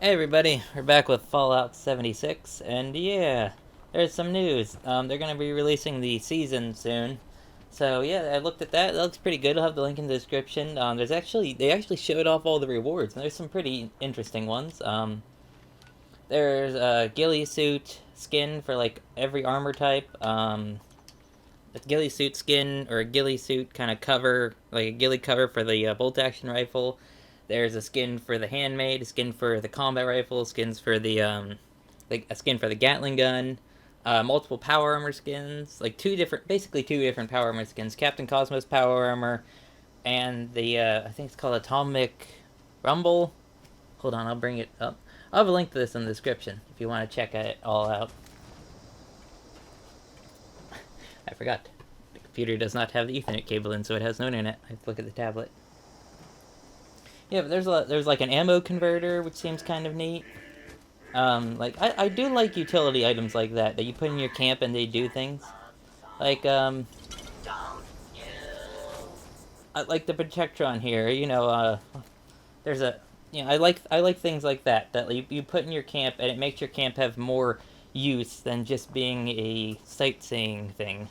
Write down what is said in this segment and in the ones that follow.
Hey everybody, we're back with Fallout 76, and yeah, there's some news. They're gonna be releasing the season soon. So yeah, I looked at that. It looks pretty good. I'll have the link in the description. They actually showed off all the rewards, and there's some pretty interesting ones. There's a ghillie suit skin for like every armor type. A ghillie suit skin or a ghillie suit kind of cover, like a ghillie cover for the bolt action rifle. There's a skin for the handmade, a skin for the combat rifle, skins for the like a skin for the Gatling gun, multiple power armor skins, like basically two different power armor skins. Captain Cosmos power armor, and the I think it's called Atomic Rumble. Hold on, I'll bring it up. I'll have a link to this in the description if you want to check it all out. I forgot. The computer does not have the Ethernet cable in, so it has no internet. I have to look at the tablet. Yeah, but there's like an ammo converter, which seems kind of neat. I do like utility items like that you put in your camp and they do things. Like I like the Protectron here. There's a I like things like that you put in your camp and it makes your camp have more use than just being a sightseeing thing.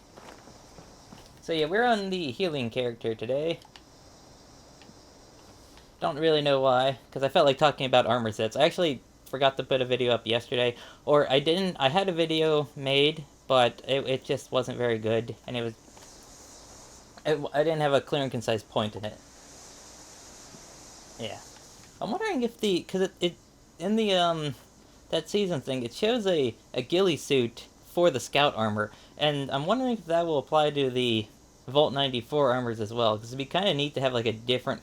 So yeah, we're on the healing character today. Don't really know why, because I felt like talking about armor sets. I actually forgot to put a video up yesterday, or I didn't. I had a video made, but it just wasn't very good, and I didn't have a clear and concise point in it. Yeah, I'm wondering if because it in the that season thing it shows a ghillie suit for the scout armor, and I'm wondering if that will apply to the Vault 94 armors as well, because it'd be kind of neat to have like a different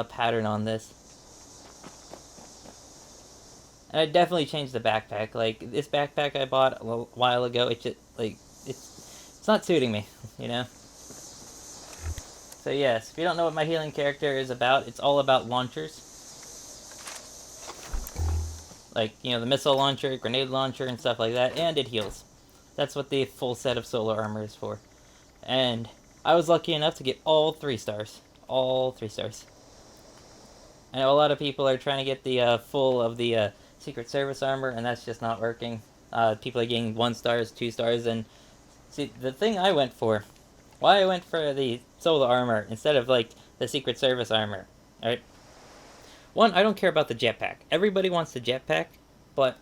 pattern on this. And I definitely changed the backpack. Like this backpack I bought a while ago, it just like it's not suiting me, you know. So yes, if you don't know what my healing character is about, it's all about launchers. Like, the missile launcher, grenade launcher, and stuff like that, and it heals. That's what the full set of solar armor is for. And I was lucky enough to get all 3 stars. All 3 stars. I know a lot of people are trying to get the full of the Secret Service armor, and that's just not working. People are getting 1 stars, 2 stars, and see, the thing I went for, why I went for the solar armor instead of, like, the Secret Service armor, alright? One, I don't care about the jetpack. Everybody wants the jetpack, but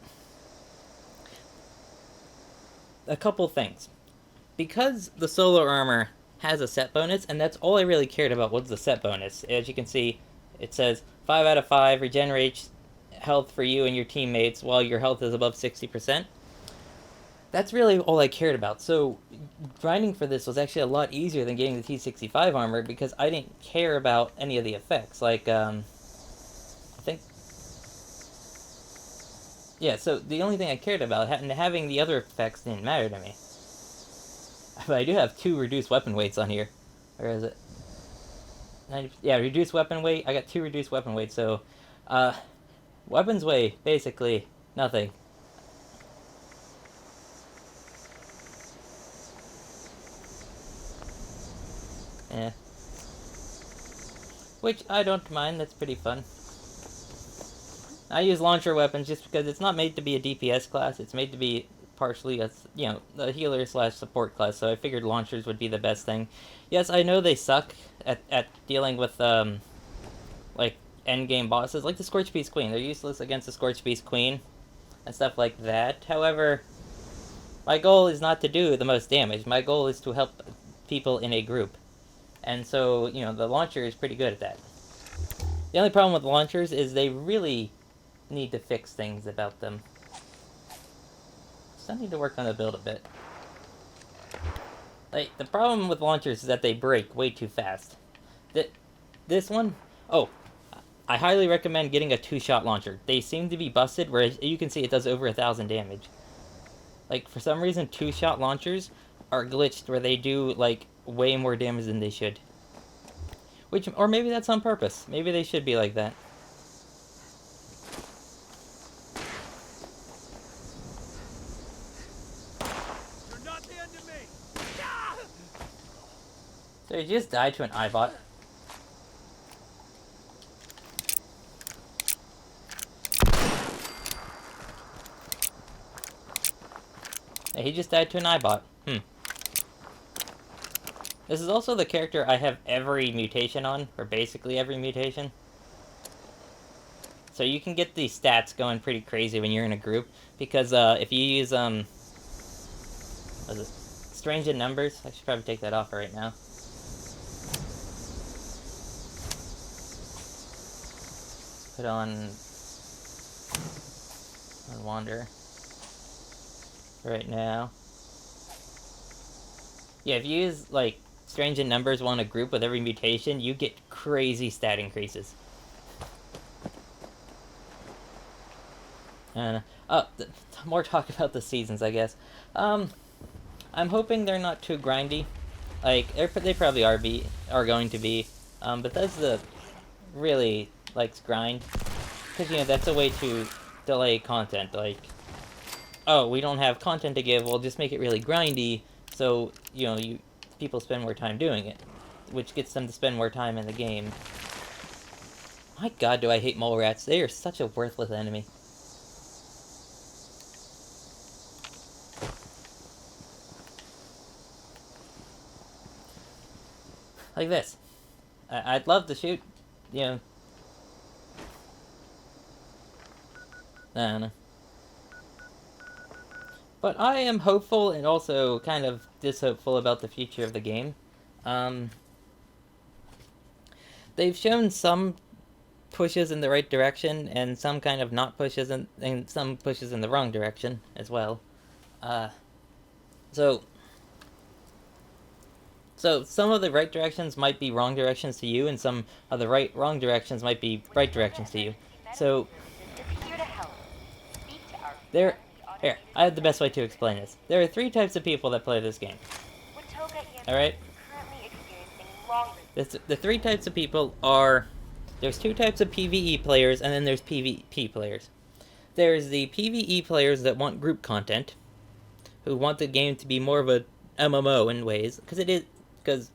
a couple things. Because the solar armor has a set bonus, and that's all I really cared about was the set bonus. As you can see, it says 5 out of 5 regenerates health for you and your teammates while your health is above 60%. That's really all I cared about. So grinding for this was actually a lot easier than getting the T65 armor because I didn't care about any of the effects. Like, I think... Yeah, so the only thing I cared about, and having the other effects didn't matter to me. But I do have 2 reduced weapon weights on here. Where is it? Yeah, reduced weapon weight. I got 2 reduced weapon weights, so... weapons weigh, basically, nothing. Yeah. Which I don't mind, that's pretty fun. I use launcher weapons just because it's not made to be a DPS class, it's made to be partially a healer slash support class, so I figured launchers would be the best thing. Yes, I know they suck at dealing with, like, endgame bosses, like the Scorch Beast Queen. They're useless against the Scorch Beast Queen and stuff like that. However, my goal is not to do the most damage. My goal is to help people in a group. And so, the launcher is pretty good at that. The only problem with launchers is they really need to fix things about them. So I need to work on the build a bit. Like, the problem with launchers is that they break way too fast. This one... Oh, I highly recommend getting a 2-shot launcher. They seem to be busted, where you can see it does over 1,000 damage. Like, for some reason, 2-shot launchers are glitched where they do, like, way more damage than they should. Or maybe that's on purpose. Maybe they should be like that. You're not the end of me. So he just died to an iBot. Hey, he just died to an iBot. This is also the character I have every mutation on, or basically every mutation. So you can get the stats going pretty crazy when you're in a group, because if you use what is it? Strange in numbers. I should probably take that off right now. Put on Wander right now. Yeah, if you use like Strange in numbers while in a group with every mutation, you get crazy stat increases. And more talk about the seasons, I guess. I'm hoping they're not too grindy. Like they probably are going to be. Bethesda really likes grind, because that's a way to delay content. Like, oh, we don't have content to give, we'll just make it really grindy, so people spend more time doing it, which gets them to spend more time in the game. My God, do I hate mole rats? They are such a worthless enemy. Like this. I'd love to shoot, I don't know. But I am hopeful and also kind of dishopeful about the future of the game. They've shown some pushes in the right direction and some kind of not pushes and some pushes in the wrong direction as well. So some of the right directions might be wrong directions to you, and some of the wrong directions might be right directions to you. So here, I have the best way to explain this. There are 3 types of people that play this game. Alright? The 3 types of people are... There's 2 types of PvE players, and then there's PvP players. There's the PvE players that want group content, who want the game to be more of a MMO in ways, because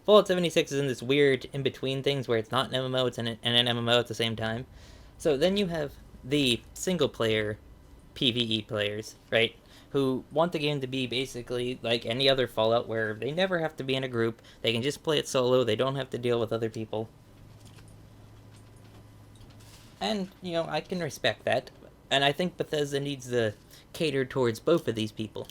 Fallout 76 is in this weird in-between things where it's not an MMO, it's an MMO at the same time. So then you have the single-player PvE players, right? Who want the game to be basically like any other Fallout, where they never have to be in a group, they can just play it solo, they don't have to deal with other people. And, I can respect that. And I think Bethesda needs to cater towards both of these people.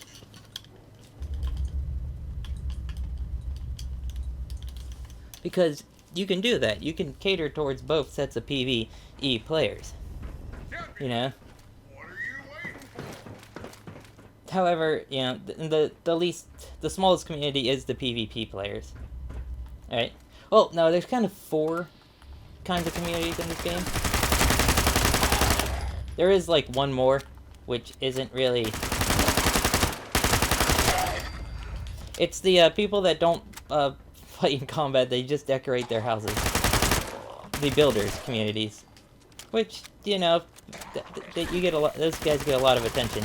Because you can do that. You can cater towards both sets of PvE players. However, the smallest community is the PvP players. Alright? Well, no, there's kind of 4 kinds of communities in this game. There is, like, one more, which isn't really... It's the people that don't fight in combat, they just decorate their houses. The builders communities. Which, you get those guys get a lot of attention.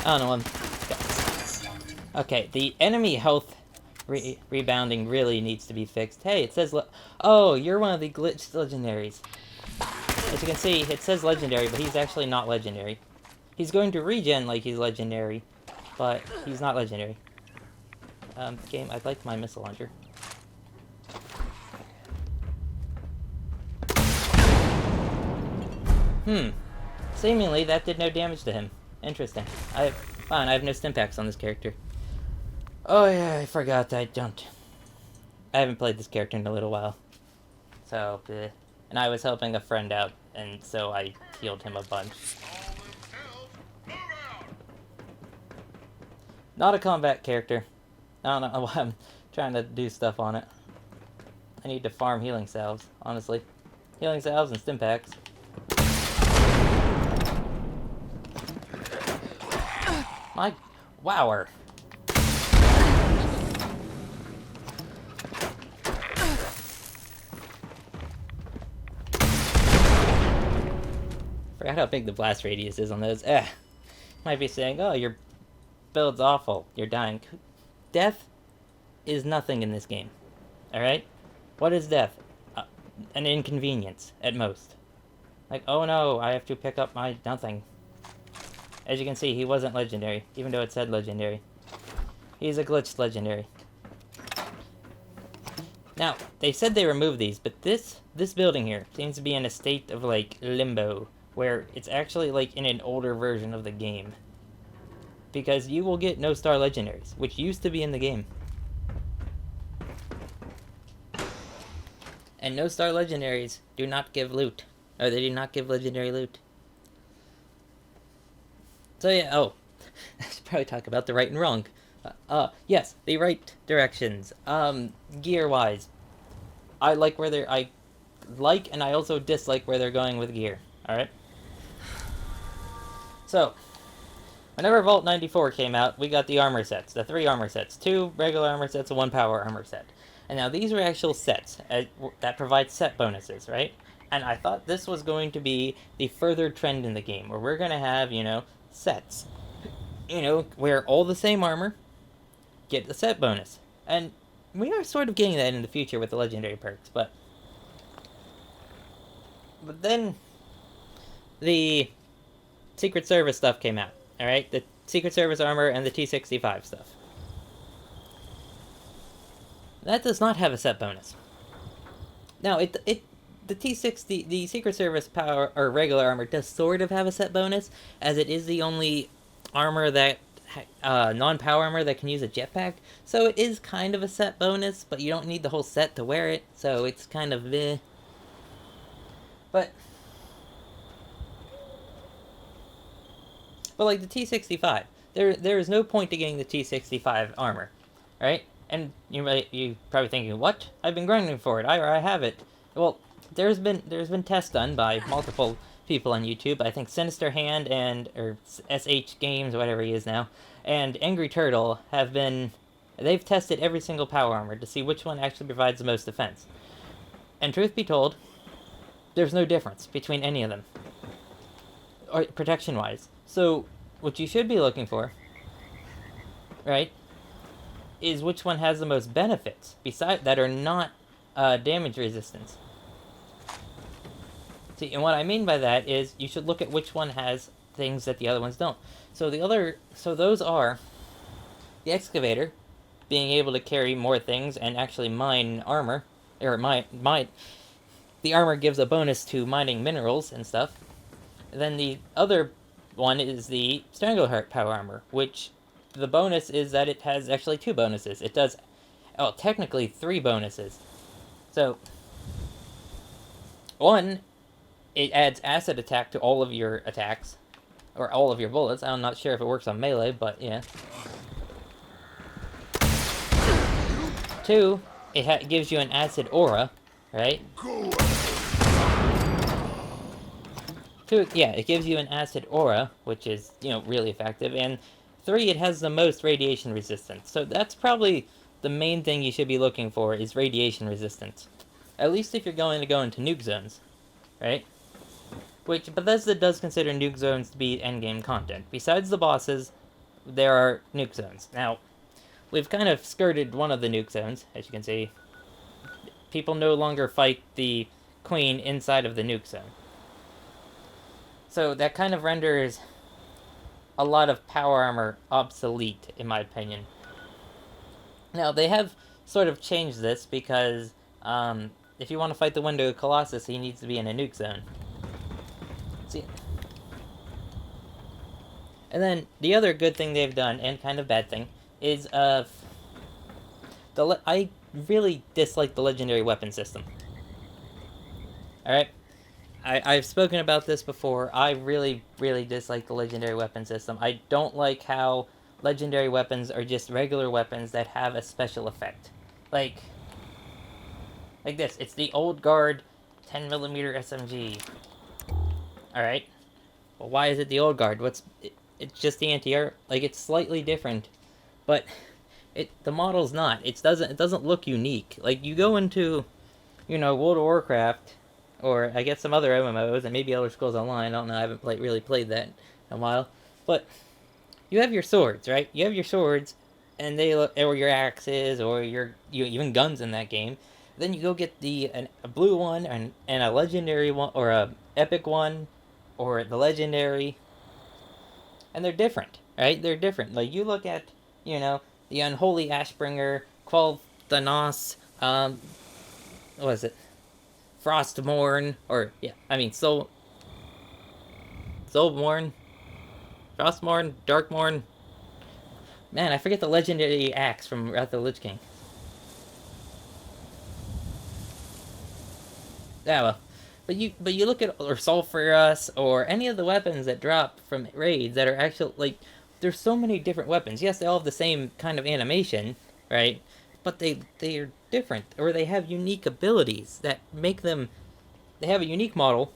I don't know. Okay, the enemy health rebounding really needs to be fixed. Hey, it says... Oh, you're one of the glitched legendaries. As you can see, it says legendary, but he's actually not legendary. He's going to regen like he's legendary, but he's not legendary. Game, I'd like my missile launcher. Seemingly, that did no damage to him. Interesting. I have no stimpaks on this character. Oh yeah, I forgot I haven't played this character in a little while. So, and I was helping a friend out, and so I healed him a bunch. Not a combat character. I don't know why I'm trying to do stuff on it. I need to farm healing salves, honestly. Healing salves and stimpaks. My wower. Forgot how big the blast radius is on those. Might be saying, oh, your build's awful. You're dying. Death is nothing in this game. Alright? What is death? An inconvenience, at most. Like, oh no, I have to pick up my nothing. As you can see, he wasn't legendary, even though it said legendary. He's a glitched legendary. Now, they said they removed these, but this building here seems to be in a state of, like, limbo, where it's actually, like, in an older version of the game. Because you will get no-star legendaries, which used to be in the game. And no-star legendaries do not give loot. Or they do not give legendary loot. So yeah, oh. I should probably talk about the right and wrong. Yes, the right directions. Gear-wise. I like and I also dislike where they're going with gear. Alright? So, whenever Vault 94 came out, we got the armor sets. The 3 armor sets. 2 regular armor sets and 1 power armor set. And now these are actual sets that provide set bonuses, right? And I thought this was going to be the further trend in the game, where we're going to have, sets. Wear all the same armor, get the set bonus. And we are sort of getting that in the future with the legendary perks, but then the Secret Service stuff came out, alright? The Secret Service armor and the T-65 stuff. That does not have a set bonus. Now, the T-60, the Secret Service power, or regular armor, does sort of have a set bonus, as it is the only armor that, non-power armor that can use a jetpack, so it is kind of a set bonus, but you don't need the whole set to wear it, so it's kind of meh. But like the T-65, there is no point to getting the T-65 armor, right? And you probably thinking, what? I've been grinding for it. I have it. Well, there's been tests done by multiple people on YouTube. I think Sinister Hand or SH Games, whatever he is now, and Angry Turtle they've tested every single power armor to see which one actually provides the most defense. And truth be told, there's no difference between any of them, or protection-wise. So what you should be looking for, right, is which one has the most benefits that are not damage resistance. See, and what I mean by that is you should look at which one has things that the other ones don't. So those are the excavator, being able to carry more things and actually mine armor, or the armor gives a bonus to mining minerals and stuff. And then the other one is the Strangleheart power armor, which the bonus is that it has actually 2 bonuses. It does, technically 3 bonuses. So, 1, it adds acid attack to all of your attacks, or all of your bullets. I'm not sure if it works on melee, but yeah. 2, it gives you an acid aura, right? 2, yeah, it gives you an acid aura, which is, really effective. And 3, it has the most radiation resistance. So that's probably the main thing you should be looking for, is radiation resistance. At least if you're going to go into nuke zones, right? Which Bethesda does consider nuke zones to be endgame content. Besides the bosses, there are nuke zones. Now, we've kind of skirted one of the nuke zones, as you can see. People no longer fight the queen inside of the nuke zone. So that kind of renders a lot of power armor obsolete, in my opinion. Now, they have sort of changed this because if you want to fight the Window Colossus, he needs to be in a nuke zone. See? And then the other good thing they've done, and kind of bad thing, is I really dislike the legendary weapon system. Alright? I've spoken about this before. I really, really dislike the legendary weapon system. I don't like how legendary weapons are just regular weapons that have a special effect. Like this. It's the Old Guard 10mm SMG. Alright? Well, why is it the Old Guard? It's just the anti-air... it's slightly different. But the model's not. It doesn't look unique. You go into, World of Warcraft, or I guess some other MMOs, and maybe Elder Scrolls Online. I don't know. I haven't really played that in a while. But you have your swords, right? You have your swords, and or your axes, or even guns in that game. Then you go get a blue one and a legendary one, or a epic one, or the legendary, and they're different, right? They're different. Like you look at, the unholy Ashbringer, Qual Thanos, what is it? Frostmourne, or yeah, I mean Soulmourne, Frostmourne, Darkmourne. Man, I forget the legendary axe from Wrath of the Lich King. Yeah, well, but you look at or Sulfuras or any of the weapons that drop from raids that are actual like there's so many different weapons. Yes, they all have the same kind of animation, right? But they are different or they have unique abilities that make them. They have a unique model.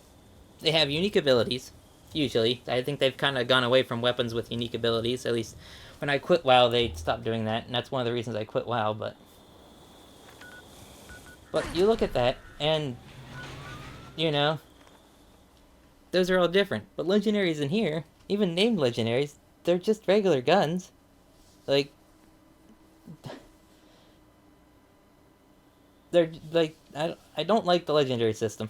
They have unique abilities. Usually, I think they've kind of gone away from weapons with unique abilities. At least when I quit WoW, they stopped doing that, and that's one of the reasons I quit WoW. But you look at that, and you know those are all different. But legendaries in here, even named legendaries, they're just regular guns. Like they're like I don't like the legendary system.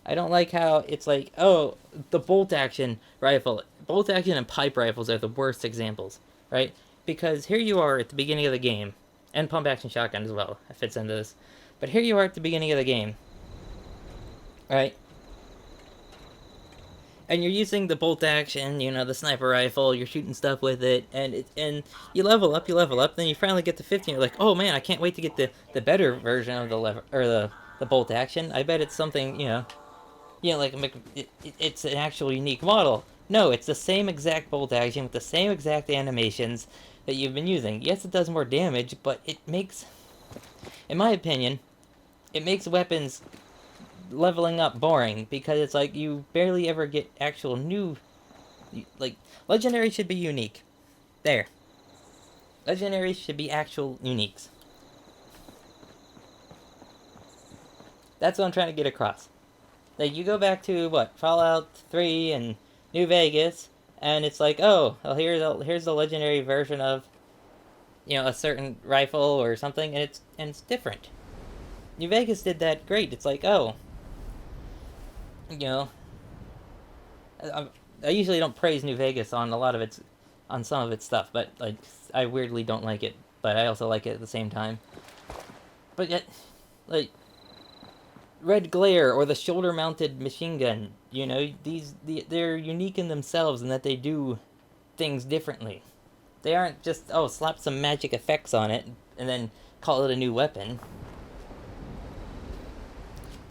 I don't like how it's like, oh, the bolt action rifle. Bolt action and pipe rifles are the worst examples, right? Because here you are at the beginning of the game, and pump action shotgun as well, it fits into this. But here you are at the beginning of the game, right? And you're using the bolt action, the sniper rifle, you're shooting stuff with it, and you level up, then you finally get to 50, and you're like, oh man, I can't wait to get the better version of the lever, or the bolt action. I bet it's something, like it's an actual unique model. No, it's the same exact bolt action with the same exact animations that you've been using. Yes, it does more damage, but it makes, in my opinion, it makes weapons leveling up boring because it's like you barely ever get actual new, like legendary should be unique. There, legendaries should be actual uniques. That's what I'm trying to get across. Like you go back to what Fallout 3 and New Vegas, and it's like, oh, well, here's the legendary version of, a certain rifle or something, and it's different. New Vegas did that great. It's like, oh, you know, I usually don't praise New Vegas on some of its stuff, but like I weirdly don't like it, but I also like it at the same time. But yet, like Red Glare or the shoulder-mounted machine gun, they're unique in themselves in that they do things differently. They aren't just slap some magic effects on it and then call it a new weapon.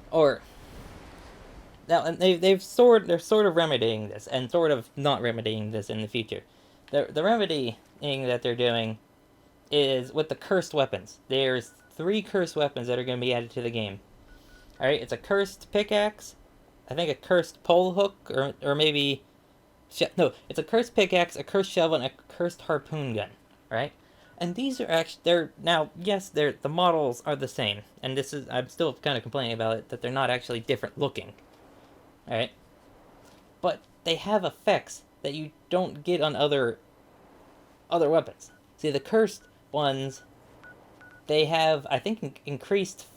Or now they're sort of remedying this and sort of not remedying this in the future. The remedying that they're doing is with the cursed weapons. There's 3 cursed weapons that are going to be added to the game. All right, it's a cursed pickaxe, I think a cursed pole hook, or maybe no, it's a cursed pickaxe, a cursed shovel, and a cursed harpoon gun. Right, and these are actually the models are the same, and I'm still kind of complaining about it that they're not actually different looking. All right, but they have effects that you don't get on other weapons. See, the cursed ones, they have, I think, increased.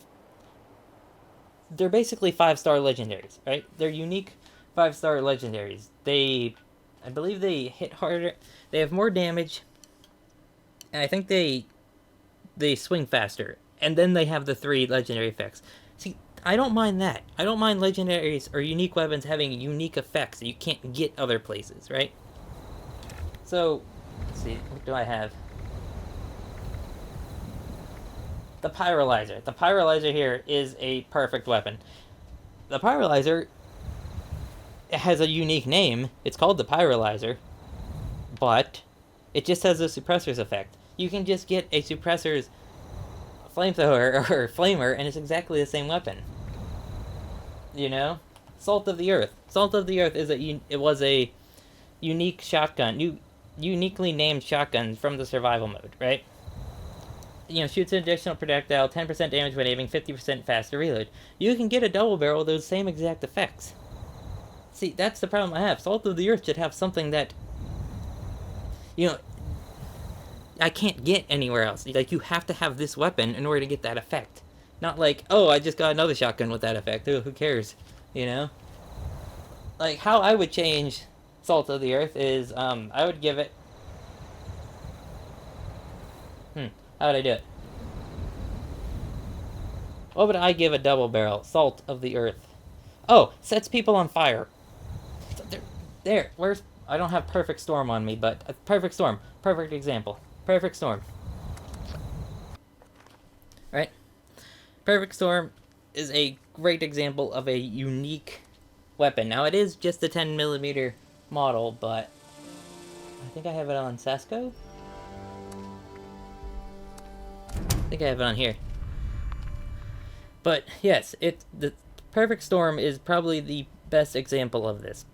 They're basically 5-star legendaries, right? They're unique 5-star legendaries. I believe they hit harder. They have more damage, and I think they swing faster. And then they have the 3 legendary effects. See, I don't mind that. I don't mind legendaries or unique weapons having unique effects that you can't get other places, right? So, let's see, what do I have? The Pyrolyzer. The Pyrolyzer here is a perfect weapon. The Pyrolyzer has a unique name. It's called the Pyrolyzer, but it just has a suppressor's effect. You can just get a suppressor's flamethrower or flamer, and it's exactly the same weapon. Salt of the Earth. Salt of the Earth was a unique shotgun, uniquely named shotgun from the survival mode, right? shoots an additional projectile, 10% damage when aiming, 50% faster reload. You can get a double barrel with those same exact effects. See, that's the problem I have. Salt of the Earth should have something that, you know, I can't get anywhere else. Like, you have to have this weapon in order to get that effect. Not like, oh, I just got another shotgun with that effect. Ooh, who cares? You know? Like, how I would change Salt of the Earth is, I would give it... How would I do it? What would I give a double barrel? Salt of the Earth. Oh, sets people on fire. There. Where's... I don't have Perfect Storm on me, but... Perfect Storm. Perfect example. Perfect Storm. Right? Perfect Storm is a great example of a unique weapon. Now, it is just a 10mm model, but... I think I have it on Sasco? I think I have it on here. But, yes, the Perfect Storm is probably the best example of this.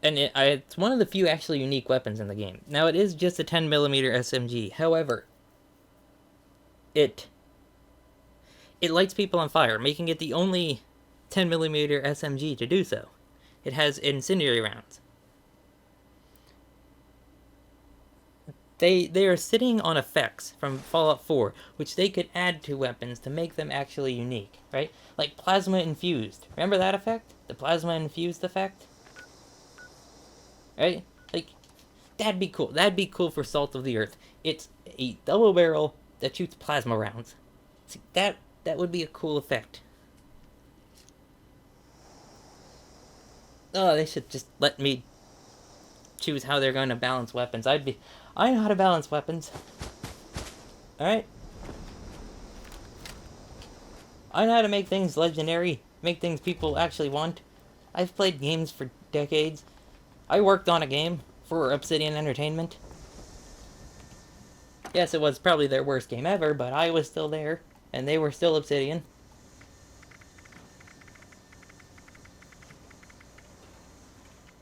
And it's one of the few actually unique weapons in the game. Now, it is just a 10mm SMG. However, it lights people on fire, making it the only 10mm SMG to do so. It has incendiary rounds. They are sitting on effects from Fallout 4, which they could add to weapons to make them actually unique, right? Like plasma infused. Remember that effect? The plasma infused effect? Right? Like, that'd be cool. That'd be cool for Salt of the Earth. It's a double barrel that shoots plasma rounds. See, that would be a cool effect. Oh, they should just let me choose how they're going to balance weapons. I know how to balance weapons. Alright? I know how to make things legendary, make things people actually want. I've played games for decades. I worked on a game for Obsidian Entertainment. Yes, it was probably their worst game ever, but I was still there, and they were still Obsidian.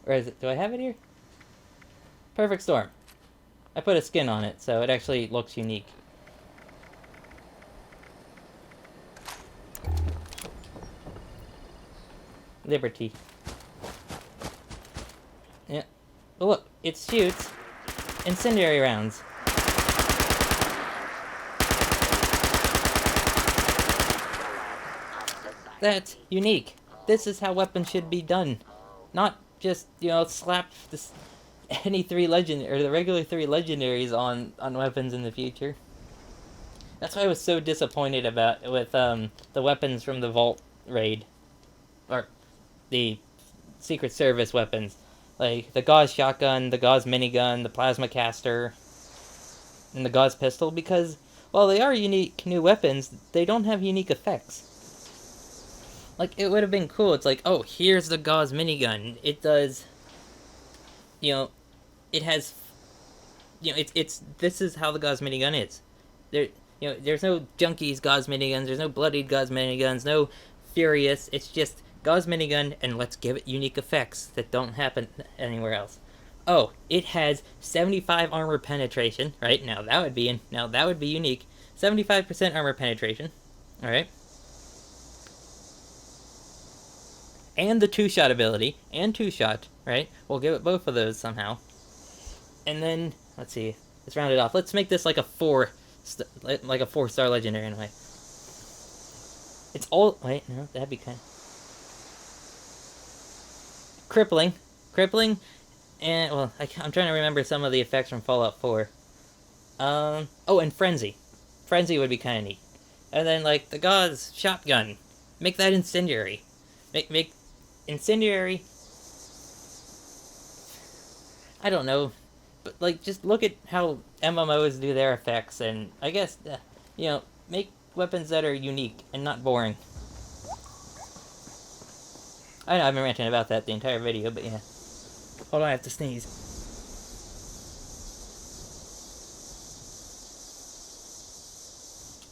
Or is it? Do I have it here? Perfect Storm. I put a skin on it, so it actually looks unique. Liberty. Yeah. But look, it shoots incendiary rounds. That's unique. This is how weapons should be done. Not just, slap this any the regular 3 legendaries on weapons in the future. That's why I was so disappointed with the weapons from the Vault raid, or the Secret Service weapons, like the Gauss shotgun, the Gauss minigun, the plasma caster, and the Gauss pistol, because while they are unique new weapons, they don't have unique effects. Like, it would have been cool. It's like, oh, here's the Gauss minigun. It does, it has, this is how the Gauss minigun is. There's no Junkies Gauss miniguns, there's no Bloodied Gauss miniguns, no Furious. It's just Gauss minigun, and let's give it unique effects that don't happen anywhere else. Oh, it has 75 armor penetration, right? Now that would be unique. 75% armor penetration, all right? And the 2-shot ability, and 2-shot, right? We'll give it both of those somehow. And then, let's see, let's round it off. Let's make this like a 4-star legendary in a way. It's all, wait, no, that'd be kind of... Crippling, and, well, I'm trying to remember some of the effects from Fallout 4. Oh, and Frenzy. Frenzy would be kind of neat. And then, like, the Gauss shotgun. Make that incendiary. Make incendiary. I don't know, but like, just look at how MMOs do their effects, and I guess, make weapons that are unique and not boring. I know I've been ranting about that the entire video, but yeah. Hold on, I have to sneeze.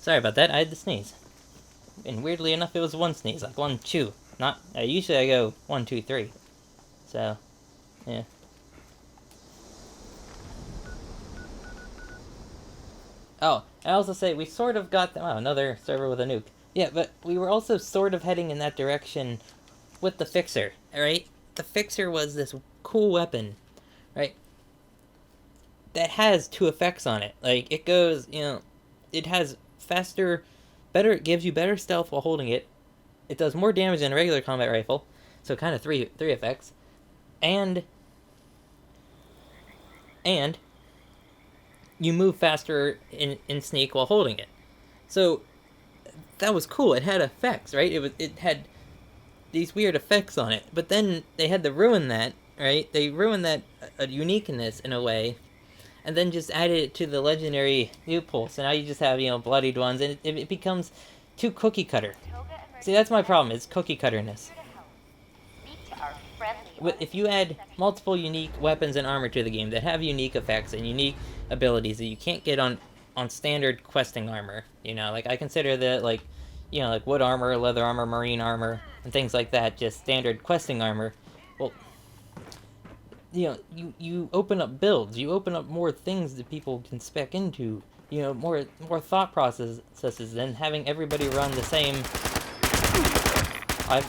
Sorry about that, I had to sneeze. And weirdly enough, it was one sneeze, like 1, 2. Not, usually I go 1, 2, 3. So, yeah. Oh, I also say we sort of got them. Oh, another server with a nuke. Yeah, but we were also sort of heading in that direction with the Fixer, right? The Fixer was this cool weapon, right? That has two effects on it. Like, it goes, it has faster, better, it gives you better stealth while holding it. It does more damage than a regular combat rifle, so kind of three effects. And and you move faster in sneak while holding it. So that was cool. It had effects, right? It had these weird effects on it. But then they had to ruin that, right? They ruined that uniqueness in a way, and then just added it to the legendary loophole. So now you just have bloodied ones, and it becomes too cookie cutter. See, that's my problem. It's cookie cutterness. If you add multiple unique weapons and armor to the game that have unique effects and unique abilities that you can't get on standard questing armor, like I consider that like wood armor, leather armor, marine armor, and things like that just standard questing armor. Well, you open up builds, you open up more things that people can spec into, more thought processes than having everybody run the same. I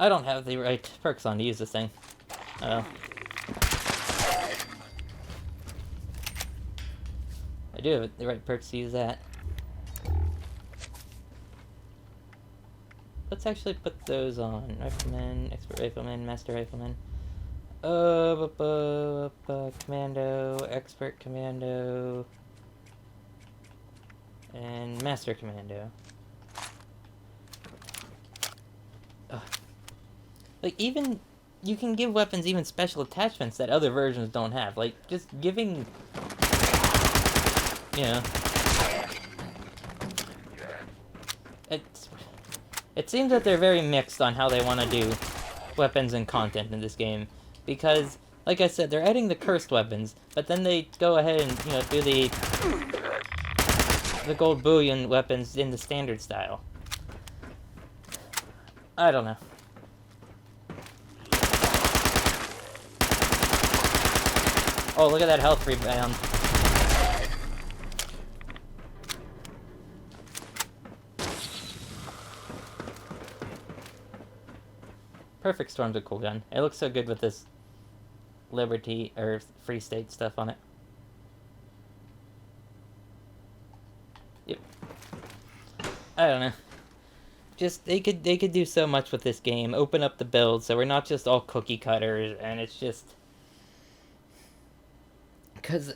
don't have the right perks on to use this thing. I do have the right perks to use that. Let's actually put those on. Rifleman, Expert Rifleman, Master Rifleman. Commando, Expert Commando, and Master Commando. Like, even, you can give weapons even special attachments that other versions don't have. Like, just giving, it seems that they're very mixed on how they want to do weapons and content in this game. Because, like I said, they're adding the cursed weapons, but then they go ahead and, do the gold bullion weapons in the standard style. I don't know. Oh, look at that health rebound. Perfect Storm's a cool gun. It looks so good with this Liberty or Free State stuff on it. Yep. I don't know. Just they could do so much with this game. Open up the build so we're not just all cookie cutters, and it's just because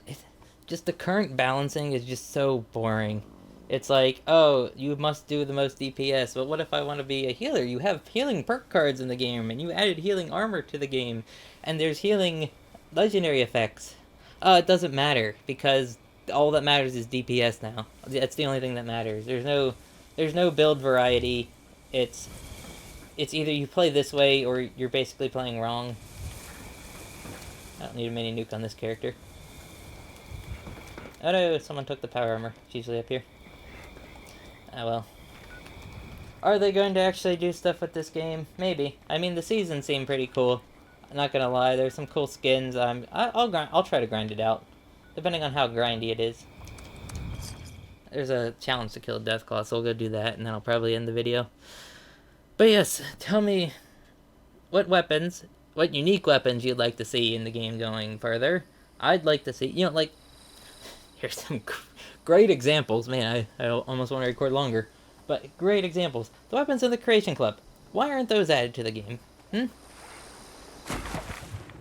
just the current balancing is just so boring. It's like, oh, you must do the most DPS, but what if I want to be a healer? You have healing perk cards in the game, and you added healing armor to the game, and there's healing legendary effects. It doesn't matter, because all that matters is DPS now. That's the only thing that matters. There's no build variety. It's either you play this way, or you're basically playing wrong. I don't need a mini nuke on this character. Oh no, someone took the power armor. It's usually up here. Oh well. Are they going to actually do stuff with this game? Maybe. I mean, the season seemed pretty cool. I'm not gonna lie, there's some cool skins. I'll try to grind it out, depending on how grindy it is. There's a challenge to kill a Deathclaw, so I'll go do that, and then I'll probably end the video. But yes, tell me what unique weapons you'd like to see in the game going further. I'd like to see, like, here's some great examples. Man, I almost want to record longer. But great examples. The weapons in the Creation Club. Why aren't those added to the game?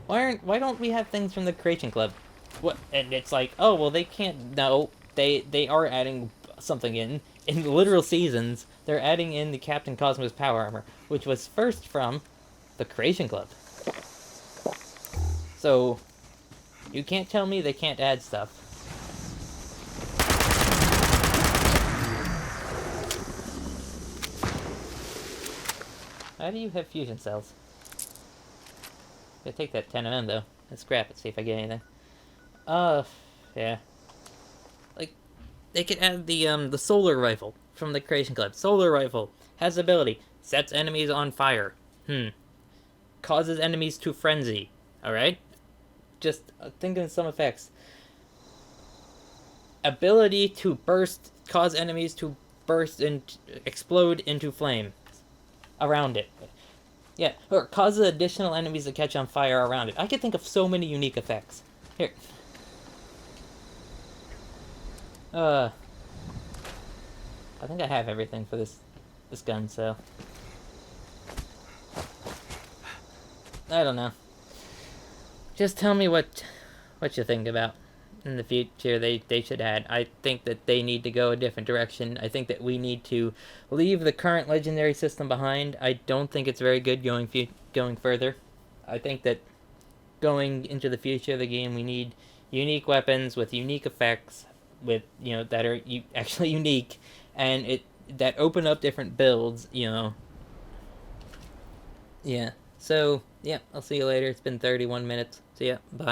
Why don't we have things from the Creation Club? What? And it's like, oh, well, they can't. No, they are adding something in the literal seasons. They're adding in the Captain Cosmos power armor, which was first from the Creation Club. So you can't tell me they can't add stuff. How do you have fusion cells? Gotta take that 10 of them though. Let's scrap it, see if I get anything. Yeah. Like, they could add the solar rifle from the Creation Club. Solar rifle has ability, sets enemies on fire. Causes enemies to frenzy. Alright? just thinking of some effects. Ability to cause enemies to burst and explode into flame around it. Yeah, or causes additional enemies to catch on fire around it. I could think of so many unique effects. Here. I think I have everything for this gun, so I don't know. Just tell me what you think about in the future they should add. I think that they need to go a different direction. I think that we need to leave the current legendary system behind. I don't think it's very good going further. I think that going into the future of the game, we need unique weapons with unique effects, with that are actually unique, and that open up different builds. Yeah. So yeah, I'll see you later. It's been 31 minutes. See ya. Bye.